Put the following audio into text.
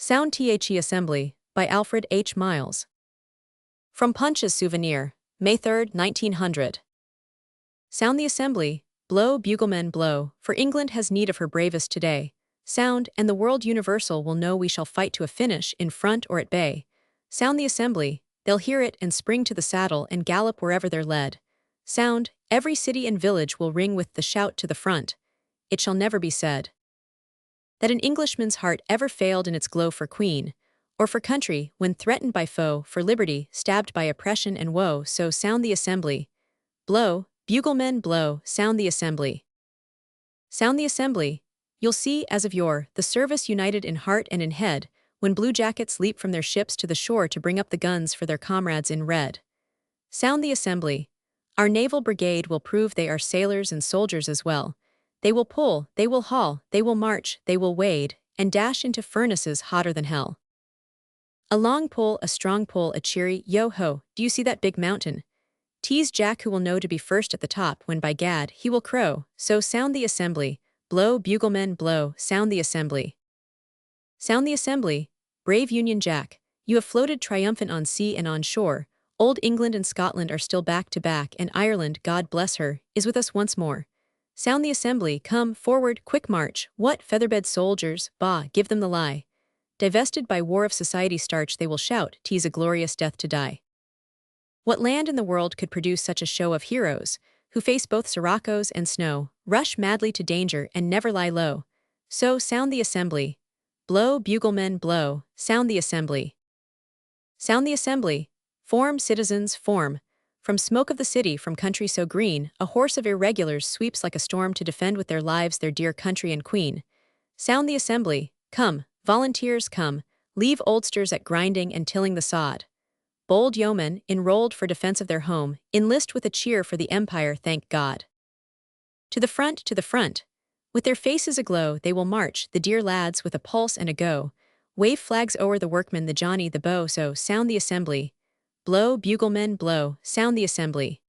Sound The Assembly, by Alfred H. From Punch's Souvenir, May 3, 1900. Sound the assembly, blow, buglemen, blow, for England has need of her bravest today. Sound, and the world universal will know we shall fight to a finish, in front or at bay. Sound the assembly, they'll hear it and spring to the saddle and gallop wherever they're led. Sound, every city and village will ring with the shout to the front. It shall never be said that an Englishman's heart ever failed in its glow for Queen, or for country, when threatened by foe, for liberty, stabbed by oppression and woe. So sound the assembly. Blow, buglemen, blow, sound the assembly. Sound the assembly. You'll see, as of yore, the service united in heart and in head, when blue jackets leap from their ships to the shore to bring up the guns for their comrades in red. Sound the assembly. Our naval brigade will prove they are sailors and soldiers as well. They will pull, they will haul, they will march, they will wade, and dash into furnaces hotter than hell. A long pull, a strong pull, a cheery yo-ho, do you see that big mountain? Tease Jack, who will know to be first at the top when by gad he will crow. So sound the assembly. Blow, buglemen, blow, sound the assembly. Sound the assembly. Brave Union Jack, you have floated triumphant on sea and on shore. Old England and Scotland are still back to back, and Ireland, God bless her, is with us once more. Sound the assembly, come, forward, quick march. What, featherbed soldiers, bah, give them the lie. Divested by war of society starch, they will shout, 'tis a glorious death to die. What land in the world could produce such a show of heroes, who face both siroccoes and snow, rush madly to danger and never lie low? So sound the assembly. Blow, buglemen, blow, sound the assembly. Sound the assembly. Form, citizens, form. From smoke of the city, from country so green, a horse of irregulars sweeps like a storm to defend with their lives their dear country and queen. Sound the assembly. Come, volunteers, come, leave oldsters at grinding and tilling the sod. Bold yeomen, enrolled for defense of their home, enlist with a cheer for the empire, thank God. To the front, to the front. With their faces aglow, they will march, the dear lads, with a pulse and a go. Wave flags o'er the workmen, the Johnny, the beau. So sound the assembly. Blow, buglemen, blow, sound the assembly.